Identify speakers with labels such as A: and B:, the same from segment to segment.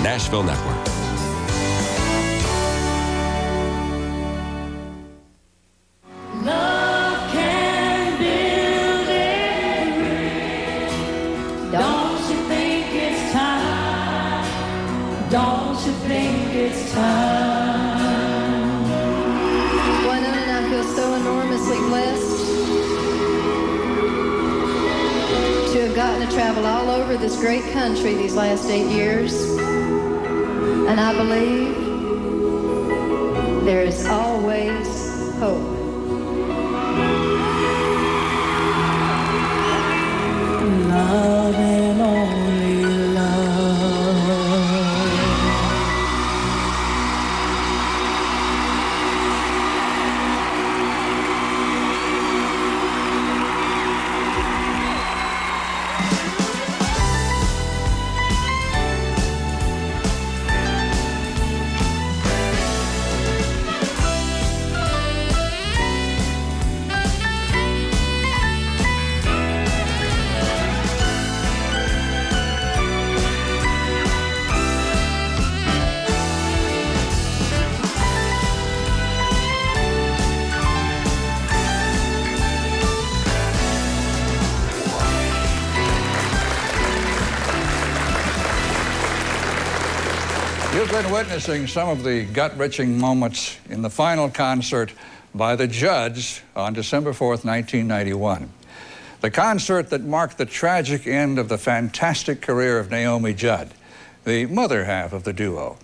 A: Nashville Network.
B: Love can build it. Don't you think it's time? Don't you think it's time?
C: Winona and I feel so enormously blessed to have gotten to travel all over this great country these last 8 years. And I believe there is always hope.
B: Love and only love.
D: You've been witnessing some of the gut-wrenching moments in the final concert by the Judds on December 4th, 1991. The concert that marked the tragic end of the fantastic career of Naomi Judd, the mother half of the duo.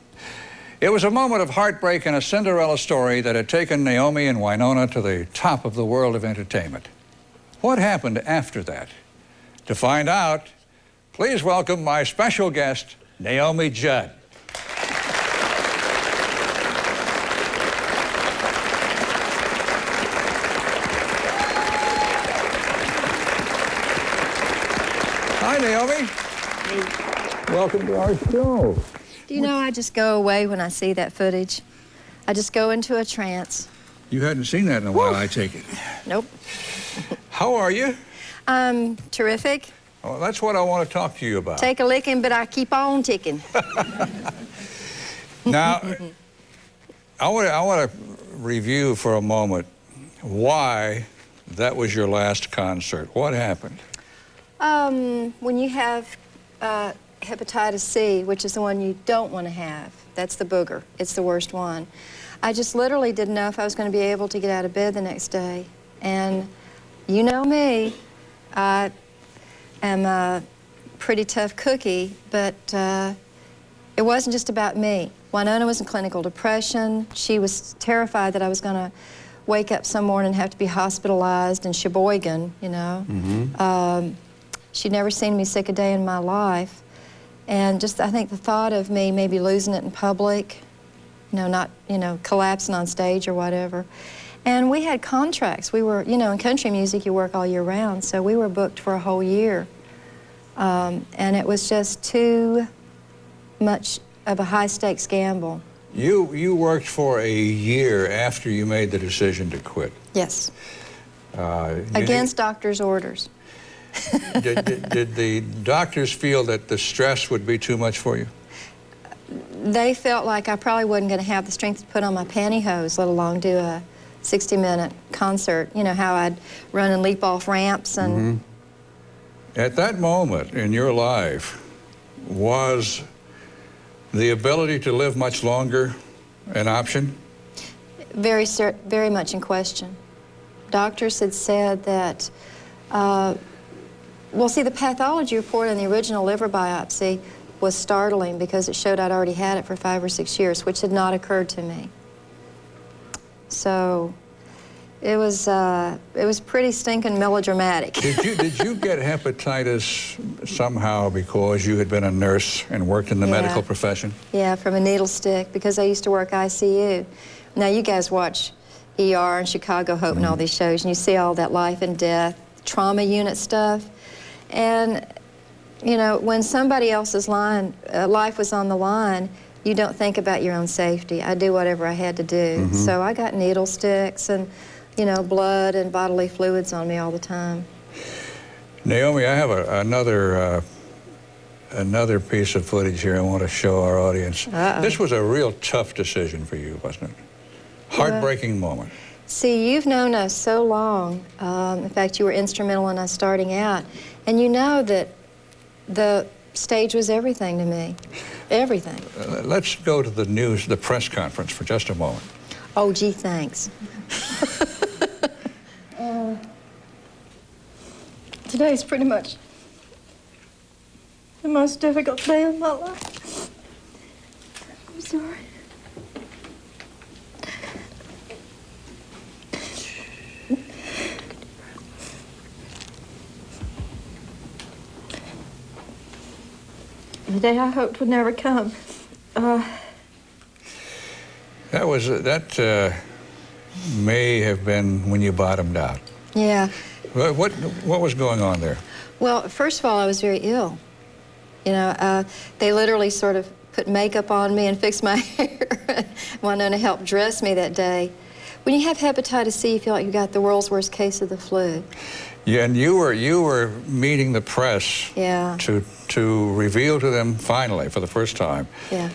D: It was a moment of heartbreak and a Cinderella story that had taken Naomi and Winona to the top of the world of entertainment. What happened after that? To find out, please welcome my special guest, Naomi Judd. Hi, Naomi. Welcome to our show.
C: Do you know I just go away when I see that footage? I just go into a trance.
D: You hadn't seen that in a while, I take it.
C: Nope.
D: How are you?
C: Terrific.
D: Well, that's what I want to talk to you about.
C: Take a licking, but I keep on ticking.
D: Now, I want to review for a moment why that was your last concert. What happened?
C: When you have hepatitis C, which is the one you don't want to have, that's the booger. It's the worst one. I just literally didn't know if I was going to be able to get out of bed the next day. And you know me, I am a pretty tough cookie, but it wasn't just about me. Winona was in clinical depression. She was terrified that I was going to wake up some morning and have to be hospitalized in Sheboygan, you know.
D: Mm-hmm.
C: She'd never seen me sick a day in my life. And just, I think the thought of me maybe losing it in public, you know, not, you know, collapsing on stage or whatever. And we had contracts. We were, you know, in country music, you work all year round, so we were booked for a whole year. And it was just too much of a high-stakes gamble.
D: You worked for a year after you made the decision to quit.
C: Yes. Against doctor's orders.
D: Did the doctors feel that the stress would be too much for you?
C: They felt like I probably wasn't going to have the strength to put on my pantyhose, let alone do a 60-minute concert. You know, how I'd run and leap off ramps and...
D: Mm-hmm. At that moment in your life, was the ability to live much longer an option?
C: Very much in question. Doctors had said that... well, see, the pathology report in the original liver biopsy was startling because it showed I'd already had it for 5 or 6 years, which had not occurred to me. So it was pretty stinking melodramatic.
D: Did you get hepatitis somehow because you had been a nurse and worked in the medical profession?
C: Yeah, from a needle stick, because I used to work ICU. Now, you guys watch ER and Chicago Hope and all these shows, and you see all that life and death, trauma unit stuff. And, you know, when somebody else's life was on the line, you don't think about your own safety. I do whatever I had to do. So I got needle sticks and, you know, blood and bodily fluids on me all the time.
D: Naomi, I have another another piece of footage here I want to show our audience.
C: Uh-oh.
D: This was a real tough decision for you, wasn't it? Heartbreaking moment.
C: See, you've known us so long. In fact, you were instrumental in us starting out. And you know that the stage was everything to me. Everything.
D: Let's go to the news, the press conference for just a moment.
C: Oh, gee, thanks. Today's pretty much the most difficult day of my life. I'm sorry. The day I hoped would never come.
D: That may have been when you bottomed out.
C: Yeah.
D: What was going on there?
C: Well, first of all, I was very ill. You know, they literally sort of put makeup on me and fixed my hair. Wanted to help dress me that day. When you have hepatitis C, you feel like you got the world's worst case of the flu.
D: Yeah, and you were meeting the press.
C: Yeah.
D: To reveal to them finally for the first time.
C: Yeah.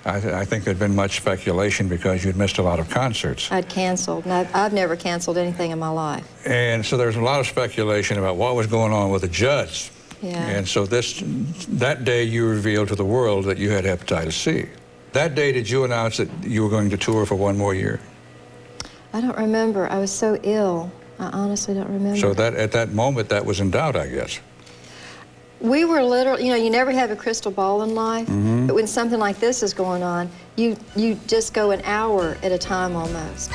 D: I think there'd been much speculation because you'd missed a lot of concerts.
C: I'd canceled, and I've never canceled anything in my life.
D: And so there's a lot of speculation about what was going on with the Judds.
C: Yeah.
D: And so that day you revealed to the world that you had hepatitis C. That day, did you announce that you were going to tour for one more year?
C: I don't remember. I was so ill. I honestly don't remember.
D: So that at that moment, that was in doubt, I guess.
C: We were literally, you know, you never have a crystal ball in life, but when something like this is going on, you just go an hour at a time almost.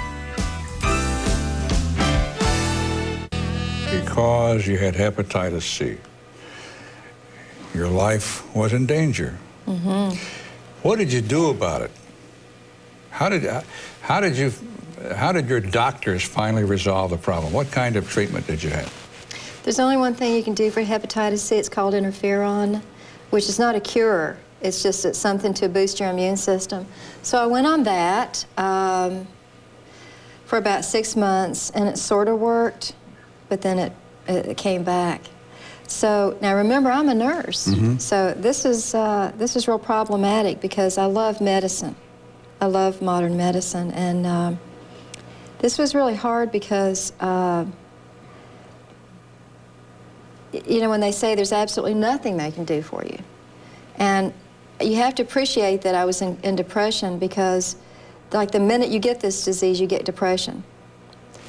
D: Because you had hepatitis C, your life was in danger. What did you do about it? How did your doctors finally resolve the problem? What kind of treatment did you have?
C: There's only one thing you can do for hepatitis C. It's called interferon, which is not a cure. It's something to boost your immune system. So I went on that for about 6 months, and it sort of worked, but then it came back. So now remember, I'm a nurse. So this is real problematic because I love medicine. I love modern medicine, and this was really hard because you know, when they say there's absolutely nothing they can do for you. And you have to appreciate that I was in depression because, like, the minute you get this disease, you get depression.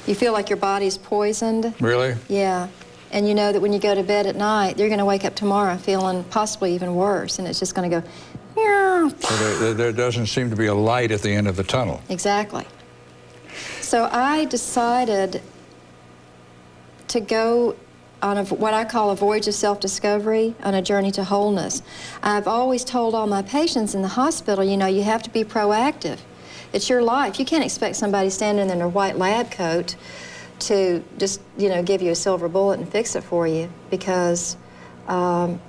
C: You feel like your body's poisoned.
D: Really?
C: Yeah. And you know that when you go to bed at night, you're going to wake up tomorrow feeling possibly even worse, and it's just going to go, meow.
D: So there doesn't seem to be a light at the end of the tunnel.
C: Exactly. So I decided to go on what I call a voyage of self-discovery, on a journey to wholeness. I've always told all my patients in the hospital, you know, you have to be proactive. It's your life. You can't expect somebody standing in their white lab coat to just, you know, give you a silver bullet and fix it for you, because and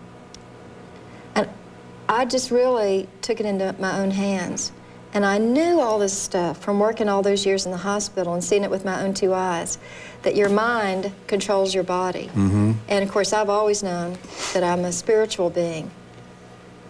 C: I just really took it into my own hands. And I knew all this stuff from working all those years in the hospital and seeing it with my own 2 eyes, that your mind controls your body. And of course, I've always known that I'm a spiritual being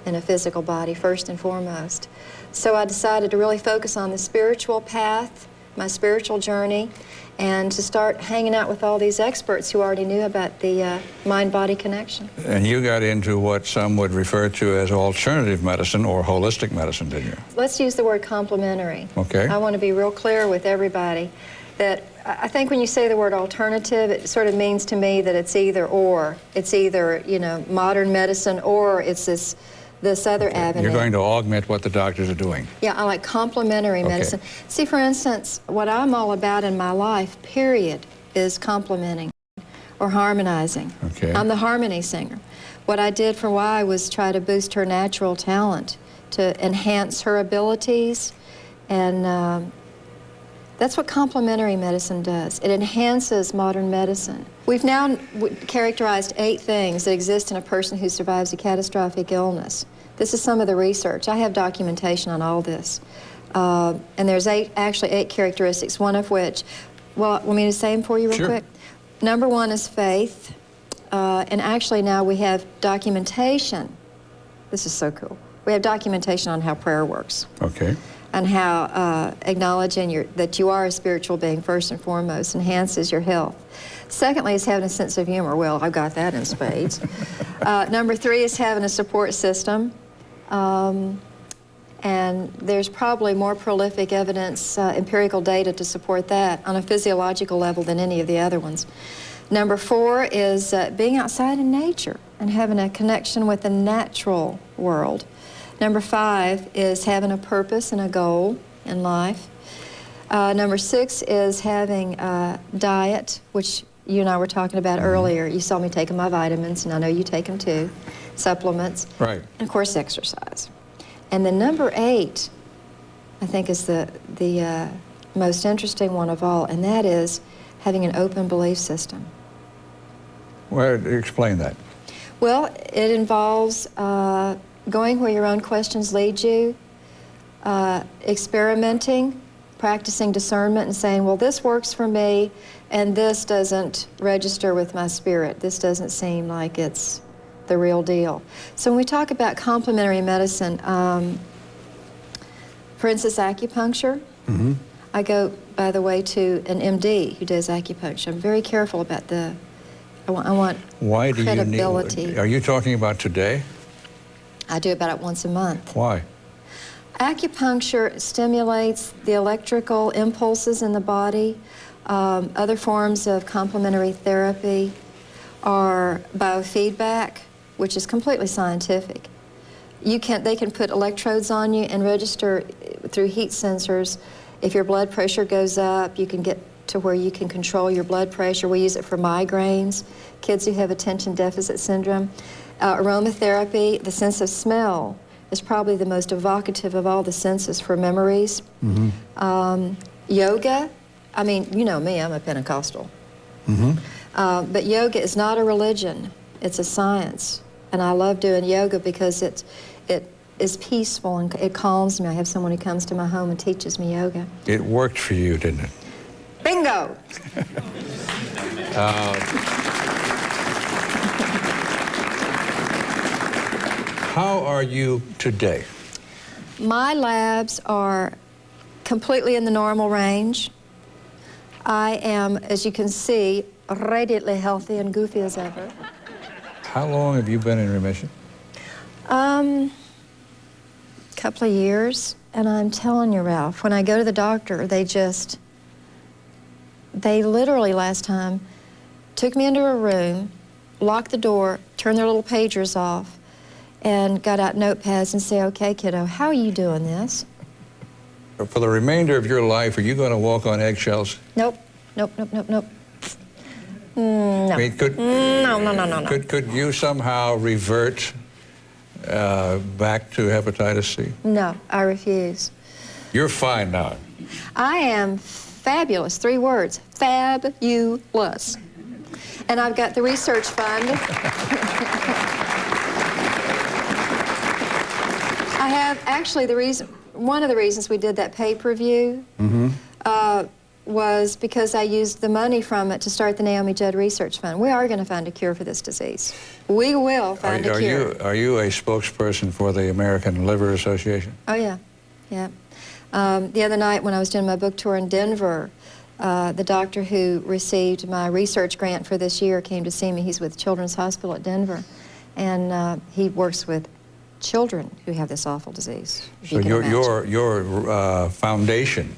C: in a physical body, first and foremost. So I decided to really focus on the spiritual path, my spiritual journey, and to start hanging out with all these experts who already knew about the mind-body connection.
D: And you got into what some would refer to as alternative medicine or holistic medicine, didn't you?
C: Let's use the word complementary.
D: Okay.
C: I want to be real clear with everybody that I think when you say the word alternative, it sort of means to me that it's either or. It's either, you know, modern medicine, or it's this other avenue.
D: You're going to augment what the doctors are doing.
C: Yeah, I like complementary medicine. See, for instance, what I'm all about in my life, period, is complementing or harmonizing.
D: Okay.
C: I'm the harmony singer. What I did for Y was try to boost her natural talent, to enhance her abilities, and that's what complementary medicine does. It enhances modern medicine. We've now characterized 8 things that exist in a person who survives a catastrophic illness. This is some of the research. I have documentation on all this. And there's actually 8 characteristics, one of which, well, want me to say them for you real quick? Number 1 is faith. And actually now we have documentation This is so cool. We have documentation on how prayer works.
D: Okay.
C: And how acknowledging that you are a spiritual being first and foremost enhances your health. Secondly is having a sense of humor. Well, I've got that in spades. Number 3 is having a support system. And there's probably more prolific evidence, empirical data to support that on a physiological level than any of the other ones. Number 4 is being outside in nature and having a connection with the natural world. Number 5 is having a purpose and a goal in life. Number 6 is having a diet, which you and I were talking about earlier. You saw me taking my vitamins, and I know you take them too, supplements.
D: Right.
C: And of course, exercise. And then number 8, I think, is the most interesting one of all, and that is having an open belief system.
D: Well, explain that.
C: Well, it involves going where your own questions lead you, experimenting, practicing discernment and saying, well, this works for me, and this doesn't register with my spirit. This doesn't seem like it's the real deal. So when we talk about complementary medicine, for instance, acupuncture, I go, by the way, to an MD who does acupuncture. I'm very careful about I want
D: Why do
C: credibility.
D: you need, are you talking about today?
C: I do about it once a month.
D: Why?
C: Acupuncture stimulates the electrical impulses in the body. Other forms of complementary therapy are biofeedback, which is completely scientific. They can put electrodes on you and register through heat sensors. If your blood pressure goes up, you can get to where you can control your blood pressure. We use it for migraines, kids who have attention deficit syndrome. Aromatherapy, the sense of smell, is probably the most evocative of all the senses for memories. Yoga, I mean, you know me, I'm a Pentecostal. But yoga is not a religion, it's a science. And I love doing yoga because it is peaceful and it calms me. I have someone who comes to my home and teaches me yoga.
D: It worked for you, didn't it?
C: Bingo!
D: How are you today?
C: My labs are completely in the normal range. I am, as you can see, radiantly healthy and goofy as ever.
D: How long have you been in remission?
C: Couple of years, and I'm telling you, Ralph, when I go to the doctor, they literally last time took me into a room, locked the door, turned their little pagers off, and got out notepads and say, okay, kiddo, how are you doing this?
D: For the remainder of your life, are you going to walk on eggshells?
C: Nope, nope, nope, nope, nope. No.
D: I mean,
C: No.
D: Could you somehow revert back to hepatitis C?
C: No, I refuse.
D: You're fine now.
C: I am fabulous, 3 words, fabulous. And I've got the research fund. I have, actually, one of the reasons we did that pay-per-view was because I used the money from it to start the Naomi Judd Research Fund. We are going to find a cure for this disease. We will find a cure.
D: Are you a spokesperson for the American Liver Association?
C: Oh, yeah, yeah. The other night when I was doing my book tour in Denver, the doctor who received my research grant for this year came to see me. He's with Children's Hospital at Denver, and he works with children who have this awful disease.
D: So your foundation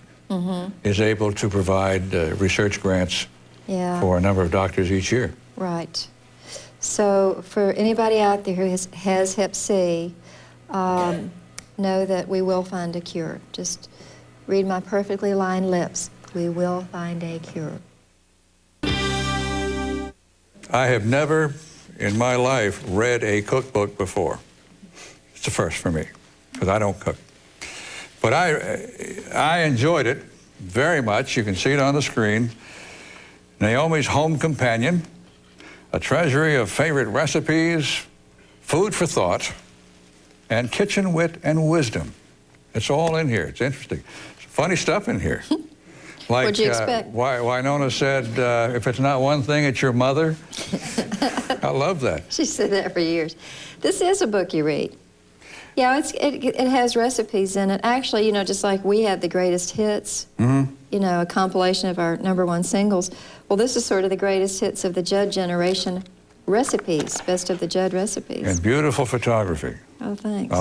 D: is able to provide research grants for a number of doctors each year.
C: Right. So for anybody out there who has Hep C, know that we will find a cure. Just read my perfectly lined lips. We will find a cure.
D: I have never in my life read a cookbook before. It's the first for me, because I don't cook. But I enjoyed it very much. You can see it on the screen. Naomi's Home Companion, a treasury of favorite recipes, food for thought, and kitchen wit and wisdom. It's all in here. It's interesting. Funny stuff in here. Like,
C: what'd you expect?
D: Winona said, if it's not one thing, it's your mother. I love that.
C: She said that for years. This is a book you read. Yeah, it has recipes in it. Actually, you know, just like we have the greatest hits, you know, a compilation of our #1 singles. Well, this is sort of the greatest hits of the Judd generation recipes, best of the Judd recipes.
D: And beautiful photography.
C: Oh, thanks.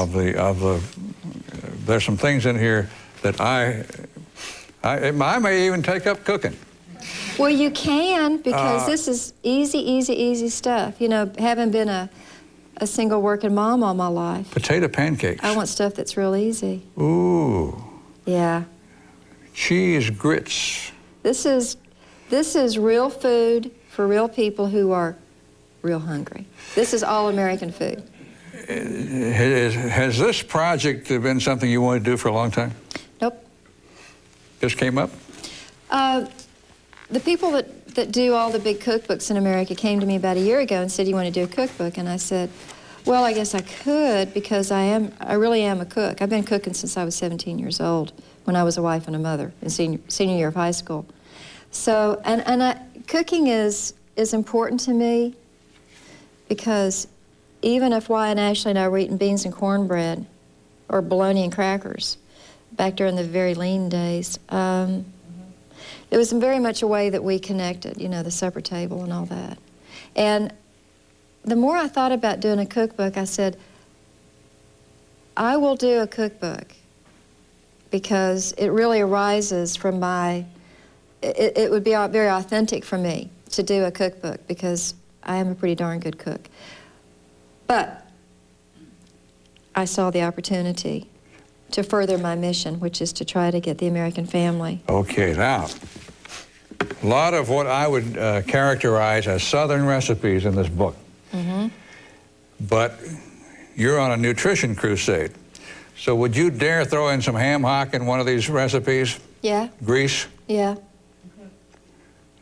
D: There's some things in here that I may even take up cooking.
C: Well, you can, because this is easy stuff. You know, having been a single working mom all my life.
D: Potato pancakes.
C: I want stuff that's real easy.
D: Ooh.
C: Yeah.
D: Cheese grits.
C: This is real food for real people who are real hungry. This is all American food.
D: Has this project been something you wanted to do for a long time?
C: Nope.
D: Just came up?
C: The people that do all the big cookbooks in America came to me about a year ago and said, "You want to do a cookbook?" And I said, "Well, I guess I could, because I really am a cook. I've been cooking since I was 17 years old, when I was a wife and a mother in senior year of high school. So, cooking is important to me, because even if Wyatt and Ashley and I were eating beans and cornbread or bologna and crackers back during the very lean days, it was very much a way that we connected, you know, the supper table and all that. And the more I thought about doing a cookbook, I said, I will do a cookbook, because it really arises from it would be very authentic for me to do a cookbook, because I am a pretty darn good cook. But I saw the opportunity to further my mission, which is to try to get the American family.
D: Okay, now, a lot of what I would characterize as Southern recipes in this book. But you're on a nutrition crusade. So would you dare throw in some ham hock in one of these recipes?
C: Yeah.
D: Grease?
C: Yeah.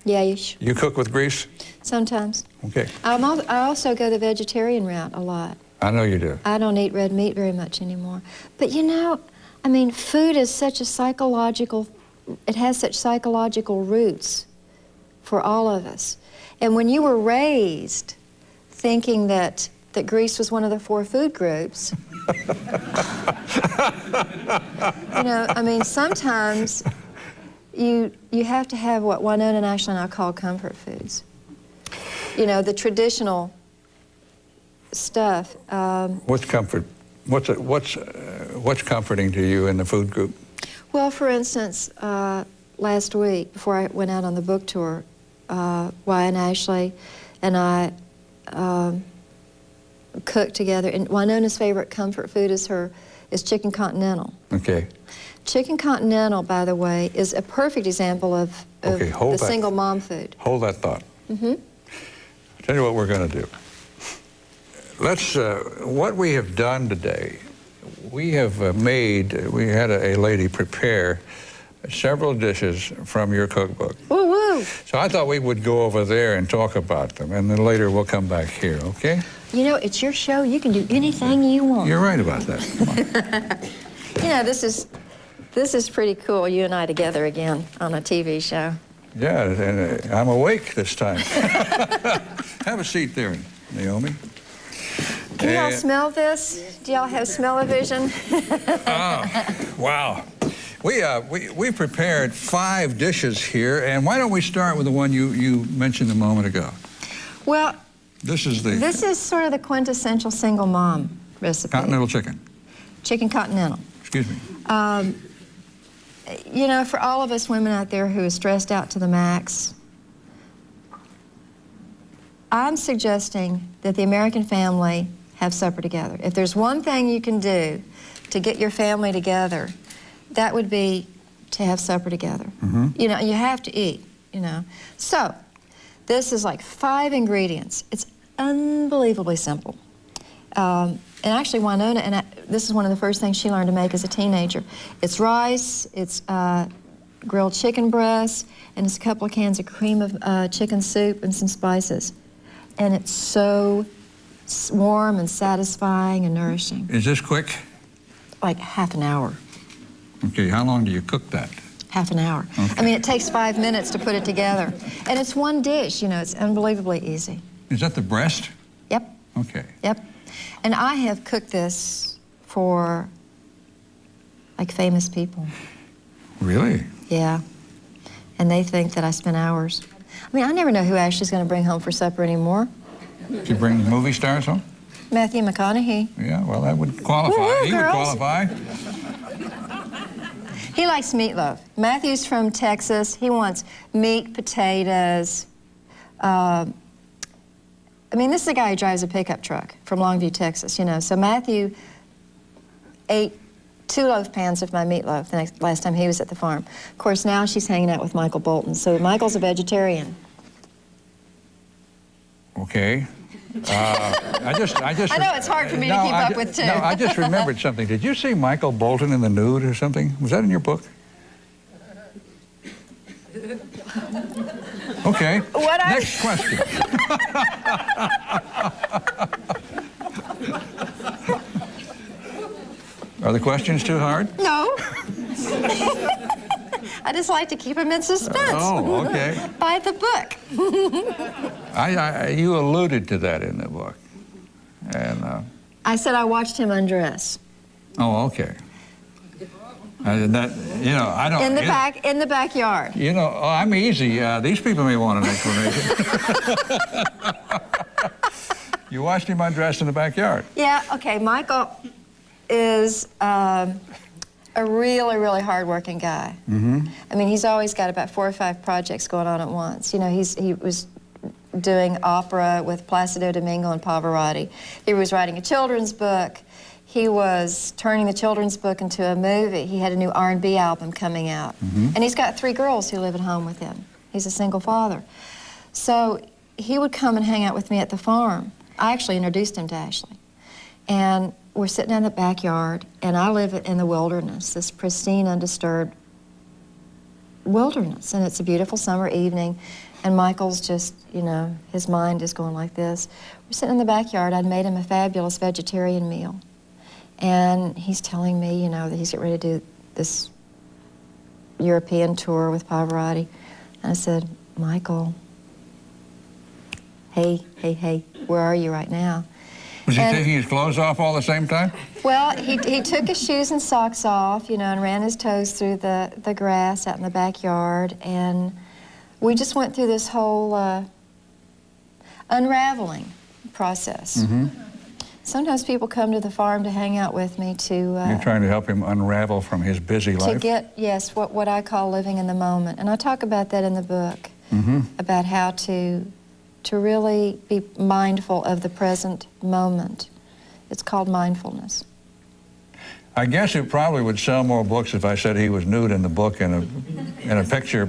C: Yeah-ish.
D: You cook with grease?
C: Sometimes.
D: Okay.
C: I also go the vegetarian route a lot.
D: I know you do.
C: I don't eat red meat very much anymore. But you know, I mean, food is such a psychological, it has such psychological roots for all of us. And when you were raised thinking that grease was one of the 4 food groups, you know, I mean, sometimes you have to have what Winona and Ashley and I call comfort foods. You know, the traditional stuff.
D: What's comfort? What's comforting to you in the food group?
C: Well, for instance, last week before I went out on the book tour, Wyatt and Ashley and I cooked together. And Winona's favorite comfort food is chicken continental.
D: Okay.
C: Chicken continental, by the way, is a perfect example of the single mom food.
D: Hold that thought. Tell you what we're going to do. Let's, what we have done today, we have we had a lady prepare several dishes from your cookbook.
C: Woo woo!
D: So I thought we would go over there and talk about them, and then later we'll come back here, okay?
C: You know, it's your show. You can do anything you want.
D: You're right about that. Come on.
C: You know, this is pretty cool, you and I together again on a TV show.
D: Yeah, and I'm awake this time. Have a seat there, Naomi.
C: Can y'all smell this? Do y'all have smell-o-vision?
D: Oh, wow. We prepared 5 dishes here, and why don't we start with the one you mentioned a moment ago?
C: Well,
D: this is
C: sort of the quintessential single mom recipe.
D: Continental chicken.
C: Chicken continental.
D: Excuse me.
C: You know, for all of us women out there who are stressed out to the max, I'm suggesting that the American family have supper together. If there's one thing you can do to get your family together, that would be to have supper together. You know, you have to eat, you know. So, this is like 5 ingredients. It's unbelievably simple. And actually, Winona, this is one of the first things she learned to make as a teenager. It's rice, it's grilled chicken breast, and it's a couple of cans of cream of chicken soup and some spices. And it's so warm and satisfying and nourishing.
D: Is this quick?
C: Like half an hour.
D: Okay, how long do you cook that?
C: Half an hour.
D: Okay.
C: I mean, it takes 5 minutes to put it together. And it's one dish, you know, it's unbelievably easy.
D: Is that the breast?
C: Yep.
D: Okay.
C: Yep. And I have cooked this for like famous people.
D: Really?
C: Yeah. And they think that I spend hours. I mean, I never know who Ashley's going to bring home for supper anymore.
D: Do you bring movie stars home?
C: Matthew McConaughey.
D: Yeah, well, that would qualify.
C: Woo-hoo,
D: He would
C: girls.
D: qualify.
C: He likes meatloaf. Matthew's from Texas. He wants meat, potatoes. I mean, this is a guy who drives a pickup truck from Longview, Texas, you know. So Matthew ate 2 loaf pans of my meatloaf last time he was at the farm. Of course, now she's hanging out with Michael Bolton. So Michael's a vegetarian.
D: Okay. I
C: know it's hard for me to keep up with, too.
D: No, I just remembered something. Did you see Michael Bolton in the nude or something? Was that in your book? Okay. Next question. Are the questions too hard?
C: No. I just like to keep him in suspense.
D: Oh, okay.
C: By the book.
D: You alluded to that in the book. And,
C: I said I watched him undress.
D: oh, okay. That, you know, I don't...
C: In the backyard.
D: You know, I'm easy. These people may want an explanation. You watched him undressed in the backyard.
C: Yeah, okay, Michael is a really, really hard-working guy.
D: Mm-hmm.
C: I mean, he's always got about 4 or 5 projects going on at once. You know, he was doing opera with Placido Domingo and Pavarotti. He was writing a children's book. He was turning the children's book into a movie. He had a new R&B album coming out.
D: Mm-hmm.
C: And he's got 3 girls who live at home with him. He's a single father. So he would come and hang out with me at the farm. I actually introduced him to Ashley. And we're sitting in the backyard, and I live in the wilderness, this pristine, undisturbed wilderness. And it's a beautiful summer evening, and Michael's just, you know, his mind is going like this. We're sitting in the backyard. I'd made him a fabulous vegetarian meal. And he's telling me, you know, that he's getting ready to do this European tour with Pavarotti. And I said, Michael, hey, where are you right now?
D: Was he taking his clothes off all the same time?
C: Well, he took his shoes and socks off, you know, and ran his toes through the grass out in the backyard. And we just went through this whole unraveling process.
D: Mm-hmm.
C: Sometimes people come to the farm to hang out with me to...
D: You're trying to help him unravel from his busy life?
C: To get, yes, what I call living in the moment. And I talk about that in the book,
D: mm-hmm.
C: about how to really be mindful of the present moment. It's called mindfulness.
D: I guess it probably would sell more books if I said he was nude in the book in a picture.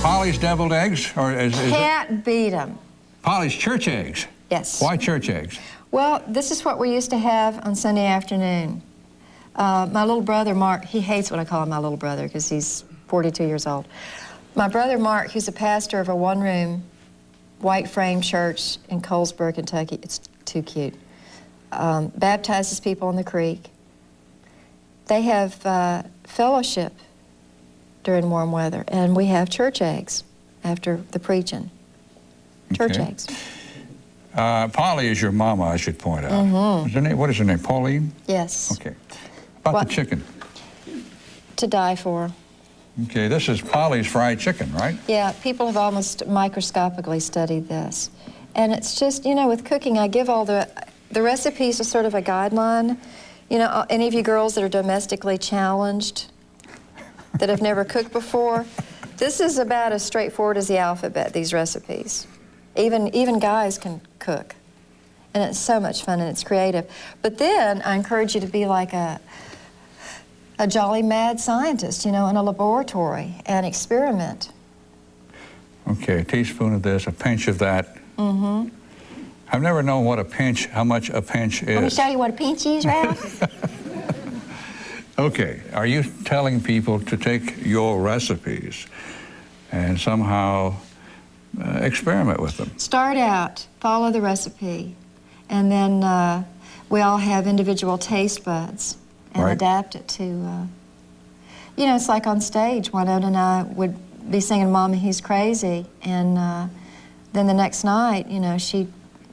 D: Polly's deviled eggs? Or
C: Can't beat them.
D: Polly's church eggs?
C: Yes.
D: Why church eggs?
C: Well, this is what we used to have on Sunday afternoon. My little brother, Mark, he hates when I call him my little brother because he's 42 years old. My brother, Mark, who's a pastor of a one-room, white-frame church in Colesburg, Kentucky, it's too cute, baptizes people in the creek. They have fellowship during warm weather, and we have church eggs after the preaching. Church
D: Okay.
C: eggs.
D: Polly is your mama, I should point out.
C: Mm-hmm.
D: What is her name, Pauline?
C: Yes.
D: Okay. About
C: What?
D: the chicken.
C: To die for.
D: Okay, this is Polly's fried chicken, right?
C: Yeah, people have almost microscopically studied this. And it's just, you know, with cooking, I give all the recipes are sort of a guideline. You know, any of you girls that are domestically challenged, that have never cooked before, this is about as straightforward as the alphabet, these recipes. Even guys can cook. And it's so much fun and it's creative. But then I encourage you to be like a jolly mad scientist, you know, in a laboratory and experiment.
D: Okay, a teaspoon of this, a pinch of that.
C: Mm-hmm.
D: I've never known how much a pinch is.
C: Let me show you what a pinch is, Ralph.
D: Okay, are you telling people to take your recipes and somehow experiment with them?
C: Start out, follow the recipe, and then we all have individual taste buds and
D: Right.
C: adapt it to, you know, it's like on stage. Winona and I would be singing Mama, He's Crazy, and then the next night, you know, she'd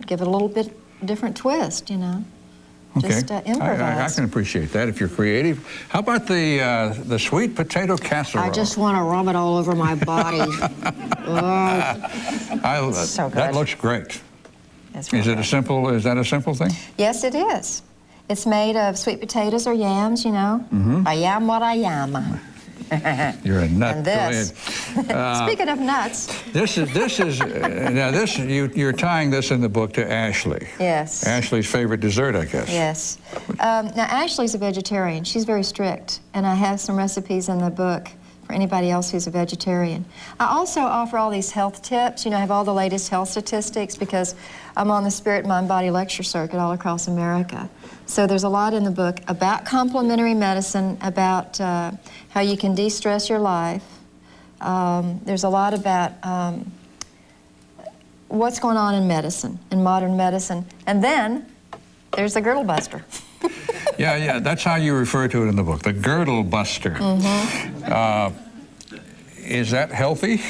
C: give it a little bit different twist, you know.
D: Okay.
C: Just improvise.
D: I can appreciate that if you're creative. How about the sweet potato casserole?
C: I just want to rub it all over my body. So good.
D: That looks great.
C: It's really
D: Is that a simple thing?
C: Yes, it is. It's made of sweet potatoes or yams, you know. I am what I am.
D: You're a nut.
C: And this. Speaking of nuts.
D: You're tying this in the book to Ashley.
C: Yes.
D: Ashley's favorite dessert, I guess.
C: Yes. Now, Ashley's a vegetarian. She's very strict, and I have some recipes in the book for anybody else who's a vegetarian. I also offer all these health tips. You know, I have all the latest health statistics because I'm on the Spirit, Mind, Body lecture circuit all across America. So there's a lot in the book about complementary medicine, about how you can de-stress your life. There's a lot about what's going on in medicine, in modern medicine. And then there's the girdle buster.
D: Yeah, that's how you refer to it in the book, the girdle buster. Is that healthy?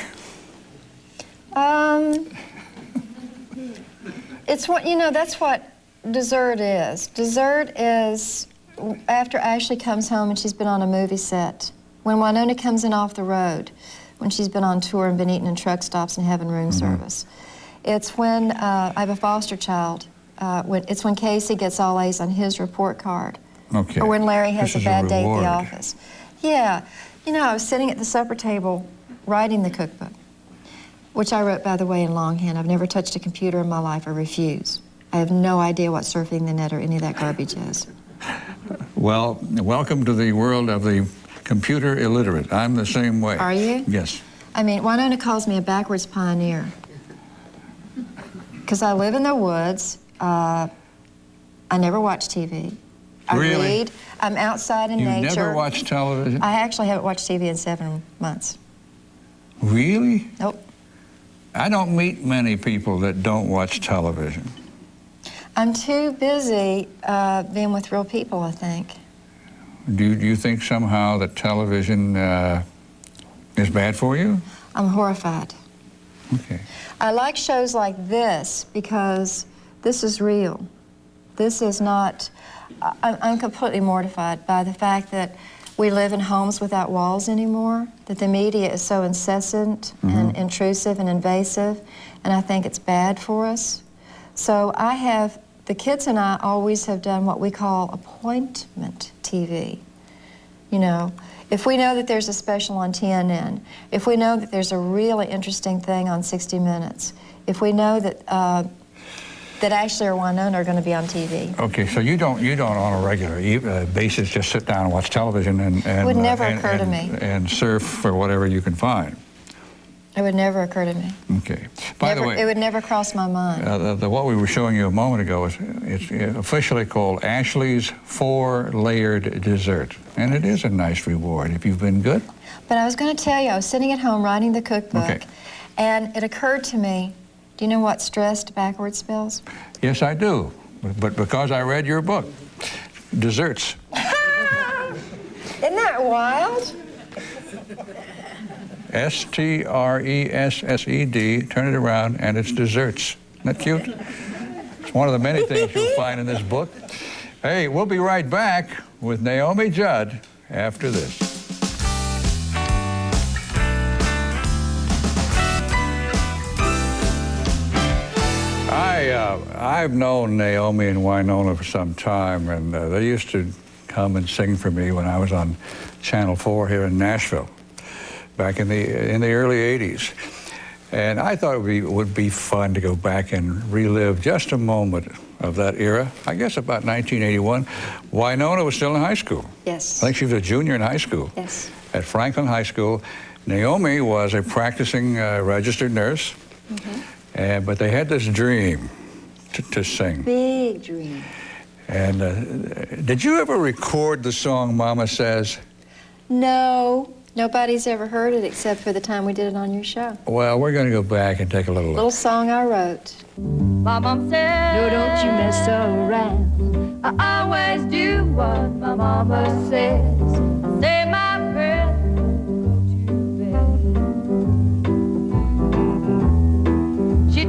C: It's what, you know, that's what dessert is. Dessert is after Ashley comes home and she's been on a movie set, when Winona comes in off the road, when she's been on tour and been eating in truck stops and having room service. It's when I have a foster child. It's when Casey gets all A's on his report card.
D: Okay.
C: Or when Larry has
D: This
C: a bad
D: is a
C: day at
D: reward.
C: the office. Yeah. You know, I was sitting at the supper table writing the cookbook, which I wrote, by the way, in longhand. I've never touched a computer in my life. I refuse. I have no idea what surfing the net or any of that garbage is.
D: Well, welcome to the world of the computer illiterate. I'm the same way.
C: Are you?
D: Yes.
C: I mean, Winona calls me a backwards pioneer. Because I live in the woods. I never watch TV. I
D: Really?
C: read. I'm outside in nature.
D: You never watch television?
C: I actually haven't watched TV in 7 months.
D: Really?
C: Nope.
D: I don't meet many people that don't watch television.
C: I'm too busy being with real people, I think.
D: Do you think somehow that television is bad for you?
C: I'm horrified.
D: Okay.
C: I like shows like this because this is real. This is not... I'm completely mortified by the fact that we live in homes without walls anymore, that the media is so incessant and intrusive and invasive, and I think it's bad for us. So the kids and I always have done what we call appointment TV. You know, if we know that there's a special on TNN, if we know that there's a really interesting thing on 60 Minutes, if we know that that Ashley or Winona are going to be on TV.
D: Okay, so you don't on a regular basis just sit down and watch television and
C: would never occur to me.
D: And surf for whatever you can find.
C: It would never occur to me.
D: Okay. By the way,
C: it would never cross my mind.
D: what we were showing you a moment ago it's officially called Ashley's 4-layered dessert, and it is a nice reward if you've been good.
C: But I was going to tell you, I was sitting at home writing the cookbook, and it occurred to me. Do you know what stressed backwards spells?
D: Yes, I do, but because I read your book, desserts.
C: Isn't that wild?
D: S-T-R-E-S-S-E-D, turn it around, and it's desserts. Isn't that cute? It's one of the many things you'll find in this book. Hey, we'll be right back with Naomi Judd after this. I've known Naomi and Winona for some time, and they used to come and sing for me when I was on Channel 4 here in Nashville back in the early 80s. And I thought it would be fun to go back and relive just a moment of that era. I guess about 1981. Winona was still in high school.
C: Yes.
D: I think she was a junior in high school.
C: Yes.
D: At Franklin High School. Naomi was a practicing registered nurse. But they had this dream to sing.
C: Big dream.
D: And did you ever record the song Mama Says?
C: No. Nobody's ever heard it except for the time we did it on your show.
D: Well, we're going to go back and take a little look.
C: Little song I wrote.
B: My mom said, no, don't you mess around. I always do what my mama says. I say my prayer to bed. She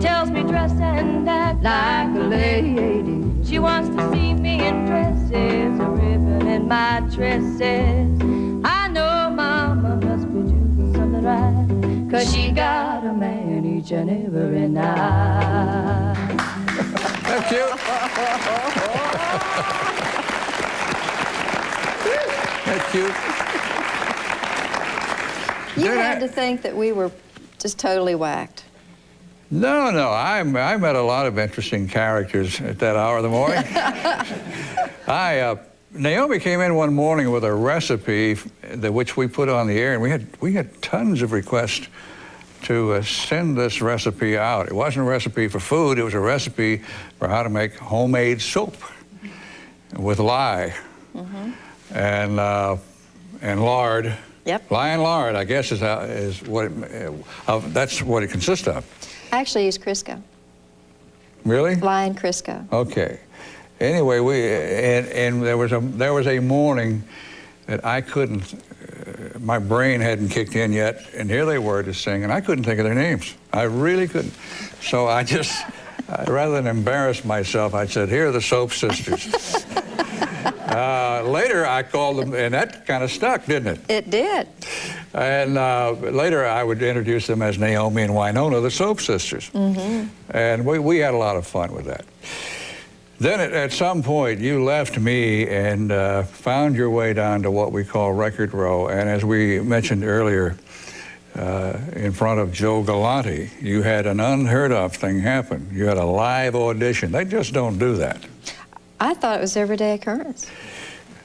B: dress and act like a lady. She wants to see me in dresses, a ribbon in my tresses. I know Mama must be doing something right, 'cause she got a man each and every night.
D: That's cute. That's cute.
C: You
D: Did
C: had
D: I-
C: to think that we were just totally whacked.
D: No, I met a lot of interesting characters at that hour of the morning. Naomi came in one morning with a recipe which we put on the air, and we had tons of requests to send this recipe out. It wasn't a recipe for food, it was a recipe for how to make homemade soap with lye and lard.
C: Yep.
D: Lye and lard, I guess, that's what it consists of.
C: I actually use Crisco.
D: Really?
C: Lye and Crisco.
D: Okay. Anyway, and there was a morning that I couldn't, my brain hadn't kicked in yet, and here they were to sing, and I couldn't think of their names. I really couldn't. So I just, rather than embarrass myself, I said, here are the Soap Sisters. Later I called them, and that kind of stuck, didn't it?
C: It did.
D: And later I would introduce them as Naomi and Winona, the Soap Sisters. And we had a lot of fun with that. Then at some point you left me and found your way down to what we call Record Row. And as we mentioned earlier, in front of Joe Galante, you had an unheard of thing happen. You had a live audition. They just don't do that.
C: I thought it was everyday occurrence.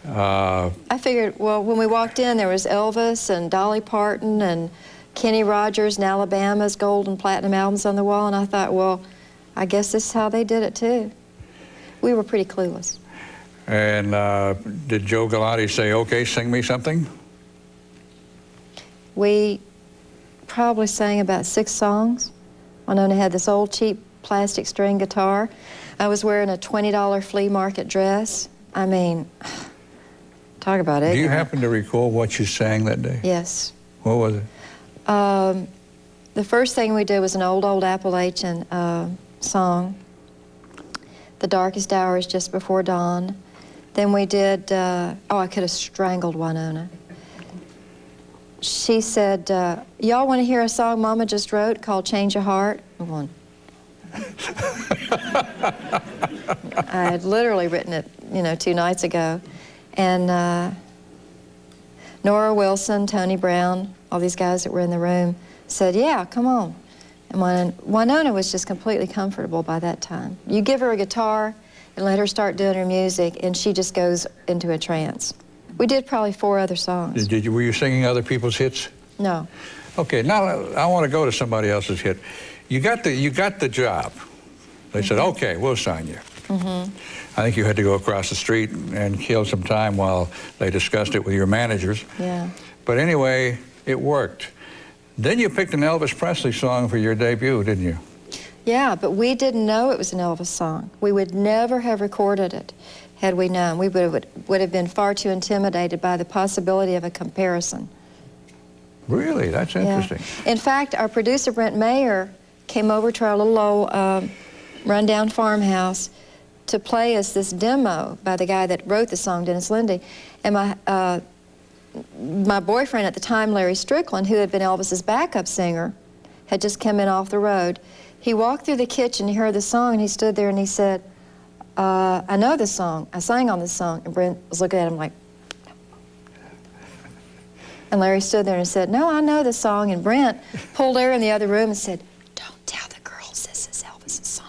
C: I figured, well, when we walked in, there was Elvis and Dolly Parton and Kenny Rogers and Alabama's gold and platinum albums on the wall, and I thought, well, I guess this is how they did it too. We were pretty clueless.
D: And did Joe Galante say, okay, sing me something?
C: We probably sang about 6 songs. Winona had this old cheap plastic string guitar. I was wearing a $20 flea market dress. I mean, talk about it.
D: Do you happen to recall what you sang that day?
C: Yes.
D: What was it?
C: The first thing we did was an old Appalachian song. The darkest hour is just before dawn. Then we did, oh, I could have strangled Winona. She said, y'all want to hear a song Mama just wrote called Change Your Heart? I'm going, I had literally written it, 2 nights ago. And Nora Wilson, Tony Brown, all these guys that were in the room said, yeah, come on. And Winona was just completely comfortable by that time. You give her a guitar and let her start doing her music, and she just goes into a trance. We did probably 4 other songs.
D: Were you singing other people's hits?
C: No.
D: Okay, now I want to go to somebody else's hit. You got the job. They said, okay, we'll sign you. I think you had to go across the street and kill some time while they discussed it with your managers.
C: Yeah.
D: But anyway, it worked. Then you picked an Elvis Presley song for your debut, didn't you?
C: Yeah, but we didn't know it was an Elvis song. We would never have recorded it had we known. We would have been far too intimidated by the possibility of a comparison.
D: Really? That's interesting.
C: Yeah. In fact, our producer, Brent Mayer, came over to our little old rundown farmhouse to play us this demo by the guy that wrote the song, Dennis Lindy. And my boyfriend at the time, Larry Strickland, who had been Elvis's backup singer, had just come in off the road. He walked through the kitchen, he heard the song, and he stood there and he said, I know this song. I sang on this song. And Brent was looking at him like, and Larry stood there and said, no, I know this song. And Brent pulled Larry in the other room and said, don't tell the girls this is Elvis's song.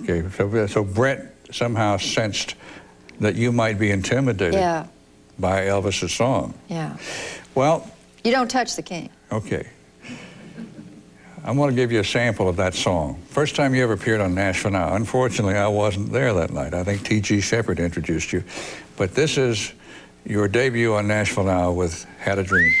D: Okay, so Brent somehow sensed that you might be intimidated by Elvis's song.
C: Yeah.
D: Well,
C: you don't touch the king.
D: Okay. I'm going to give you a sample of that song. First time you ever appeared on Nashville Now. Unfortunately, I wasn't there that night. I think T.G. Shepherd introduced you. But this is your debut on Nashville Now with Had a Dream.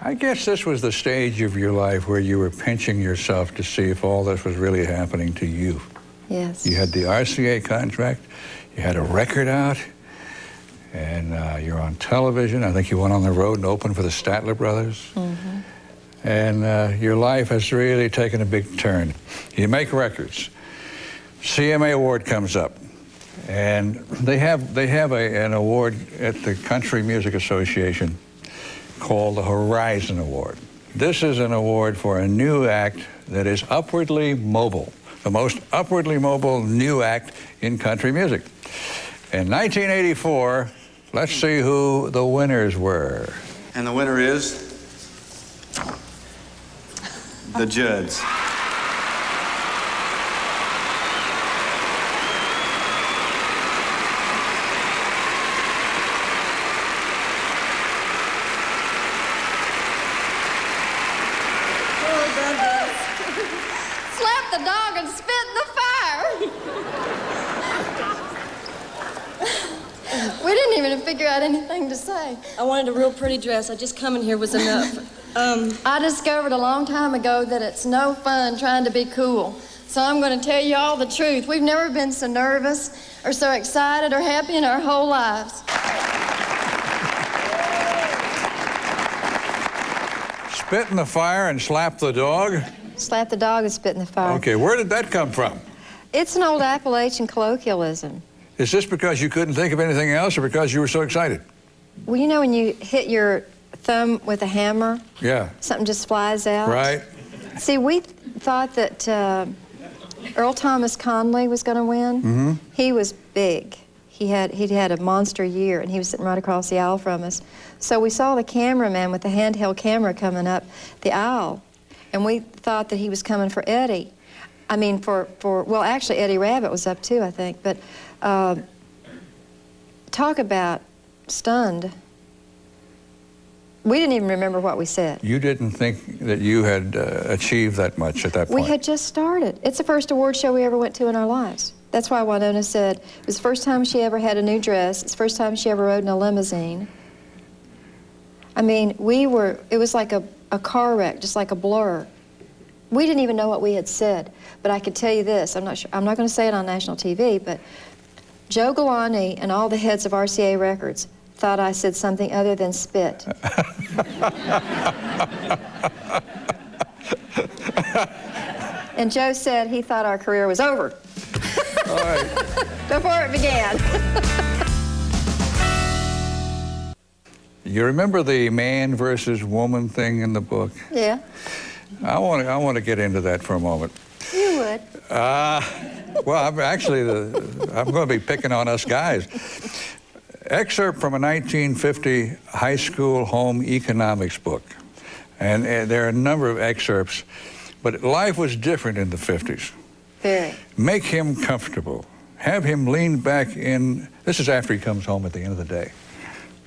D: I guess this was the stage of your life where you were pinching yourself to see if all this was really happening to you.
C: Yes.
D: You had the RCA contract, you had a record out, and you're on television. I think you went on the road and opened for the Statler Brothers.
C: Mm-hmm.
D: And your life has really taken a big turn. You make records. CMA award comes up. And they have an award at the Country Music Association called the Horizon Award. This is an award for a new act that is upwardly mobile, the most upwardly mobile new act in country music. In 1984, let's see who the winners were.
A: And the winner is the Judds.
C: Slap the dog and spit in the fire. We didn't even figure out anything to say.
E: I wanted a real pretty dress. I just coming here was enough.
C: I discovered a long time ago that it's no fun trying to be cool. So I'm going to tell you all the truth. We've never been so nervous or so excited or happy in our whole lives.
D: Spit in the fire and slap the dog?
C: Slap the dog and spit in the fire.
D: Okay, where did that come from?
C: It's an old Appalachian colloquialism.
D: Is this because you couldn't think of anything else or because you were so excited?
C: Well, you know when you hit your thumb with a hammer?
D: Yeah.
C: Something just flies out?
D: Right.
C: See, we thought that Earl Thomas Conley was going to win.
D: Mm-hmm.
C: He was big. He'd had a monster year, and he was sitting right across the aisle from us. So we saw the cameraman with the handheld camera coming up the aisle, and we thought that he was coming for Eddie. I mean, well, actually, Eddie Rabbitt was up too, I think. But talk about stunned. We didn't even remember what we said.
D: You didn't think that you had achieved that much at that point?
C: We had just started. It's the first award show we ever went to in our lives. That's why Winona said it was the first time she ever had a new dress. It's the first time she ever rode in a limousine. I mean, it was like a car wreck, just like a blur. We didn't even know what we had said, but I could tell you this. I'm not going to say it on national TV, but Joe Galani and all the heads of RCA Records thought I said something other than spit. And Joe said he thought our career was over.
D: All right.
C: Before it began.
D: You remember the man versus woman thing in the book?
C: Yeah.
D: I want to get into that for a moment.
C: You would.
D: Well, I'm going to be picking on us guys. Excerpt from a 1950 high school home economics book. And there are a number of excerpts, but life was different in the 50s.
C: Very.
D: Make him comfortable. Have him lean back in. This is after he comes home at the end of the day.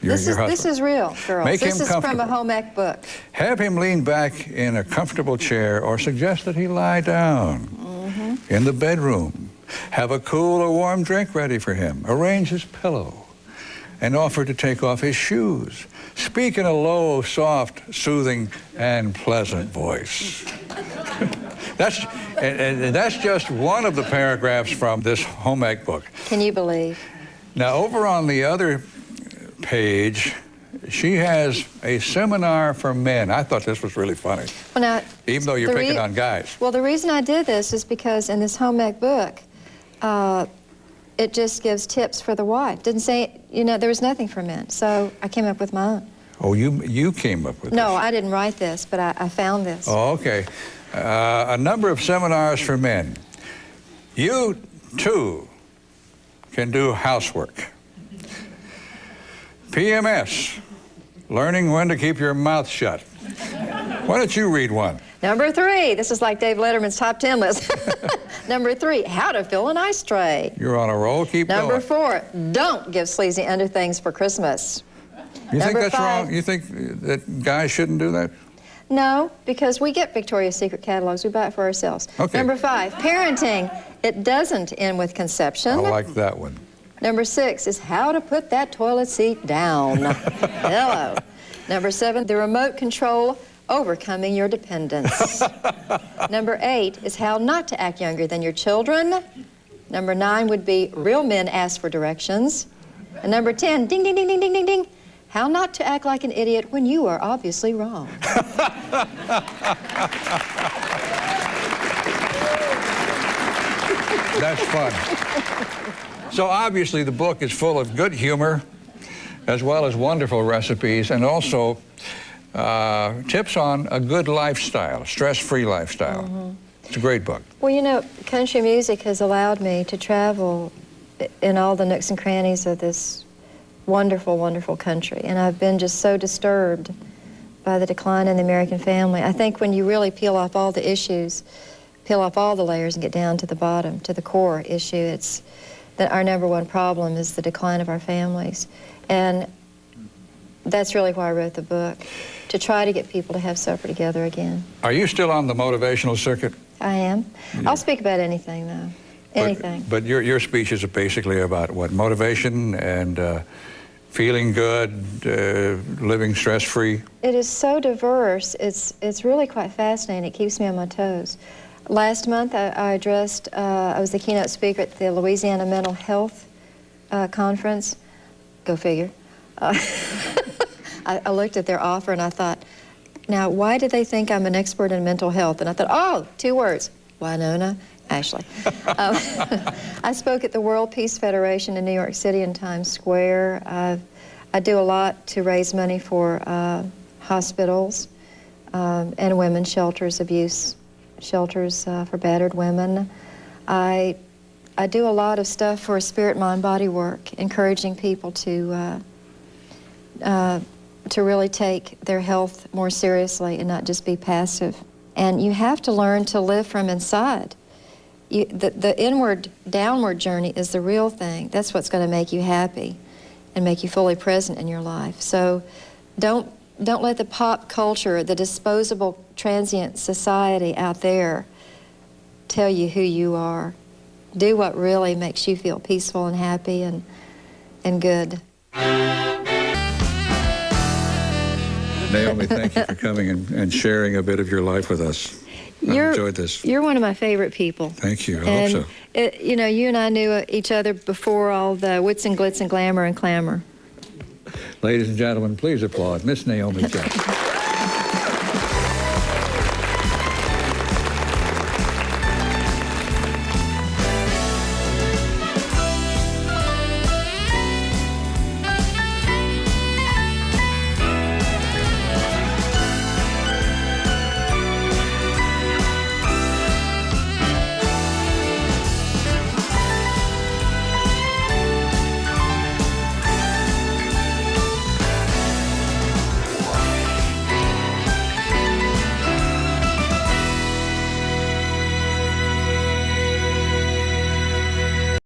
C: This is real, girls.
D: Make
C: this
D: him
C: is from a
D: comfortable.
C: home ec book.
D: Have him lean back in a comfortable chair or suggest that he lie down in the bedroom. Have a cool or warm drink ready for him. Arrange his pillow and offer to take off his shoes. Speak in a low, soft, soothing, and pleasant voice. That's just one of the paragraphs from this home ec book.
C: Can you believe?
D: Now, over on the other page, she has a seminar for men. I thought this was really funny.
C: Well, now,
D: even though you're picking on guys.
C: Well, the reason I did this is because in this home ec book, it just gives tips for the wife. Didn't say, there was nothing for men. So I came up with my own.
D: Oh, you came up with this?
C: No, I didn't write this, but I found this.
D: Oh, okay. A number of seminars for men. You, too, can do housework. PMS, learning when to keep your mouth shut. Why don't you read one?
C: Number 3, this is like Dave Letterman's top 10 list. Number 3, how to fill an ice tray.
D: You're on a roll, keep
C: Number
D: going.
C: 4, don't give sleazy underthings for Christmas.
D: You think
C: Number
D: that's
C: 5,
D: wrong? You think that guys shouldn't do that?
C: No, because we get Victoria's Secret catalogs. We buy it for ourselves.
D: Okay.
C: Number 5, parenting. It doesn't end with conception.
D: I like that one.
C: Number 6 is how to put that toilet seat down. Hello. Number 7, the remote control, overcoming your dependence. Number 8 is how not to act younger than your children. Number 9 would be real men ask for directions. And number 10, ding, ding, ding, ding, ding, ding, ding, how not to act like an idiot when you are obviously wrong.
D: That's fun. So obviously the book is full of good humor, as well as wonderful recipes, and also tips on a good lifestyle, stress-free lifestyle. Mm-hmm. It's a great book.
C: Well, you know, country music has allowed me to travel in all the nooks and crannies of this wonderful, wonderful country, and I've been just so disturbed by the decline in the American family. I think when you really peel off all the issues, peel off all the layers and get down to the bottom, to the core issue, it's that our number one problem is the decline of our families. And that's really why I wrote the book, to try to get people to have supper together again.
D: Are you still on the motivational circuit?
C: I am. Yeah. I'll speak about anything, though. Anything.
D: But your speeches are basically about what? Motivation and feeling good, living stress-free?
C: It is so diverse. It's really quite fascinating. It keeps me on my toes. Last month, I addressed, I was the keynote speaker at the Louisiana Mental Health Conference. Go figure. I looked at their offer and I thought, now, why do they think I'm an expert in mental health? And I thought, oh, 2 words, Winona, Ashley. I spoke at the World Peace Federation in New York City in Times Square. I do a lot to raise money for hospitals and women's shelters, abuse shelters for battered women. I do a lot of stuff for spirit, mind, body work, encouraging people to really take their health more seriously and not just be passive. And you have to learn to live from inside. The inward, downward journey is the real thing. That's what's going to make you happy and make you fully present in your life. So don't let the pop culture, the disposable, transient society out there tell you who you are. Do what really makes you feel peaceful and happy and good.
D: Naomi, thank you for coming and sharing a bit of your life with us. I've enjoyed this.
C: You're one of my favorite people.
D: Thank you. I hope so.
C: You know, you and I knew each other before all the wits and glitz and glamour and clamor.
D: Ladies and gentlemen, please applaud Miss Naomi Judd.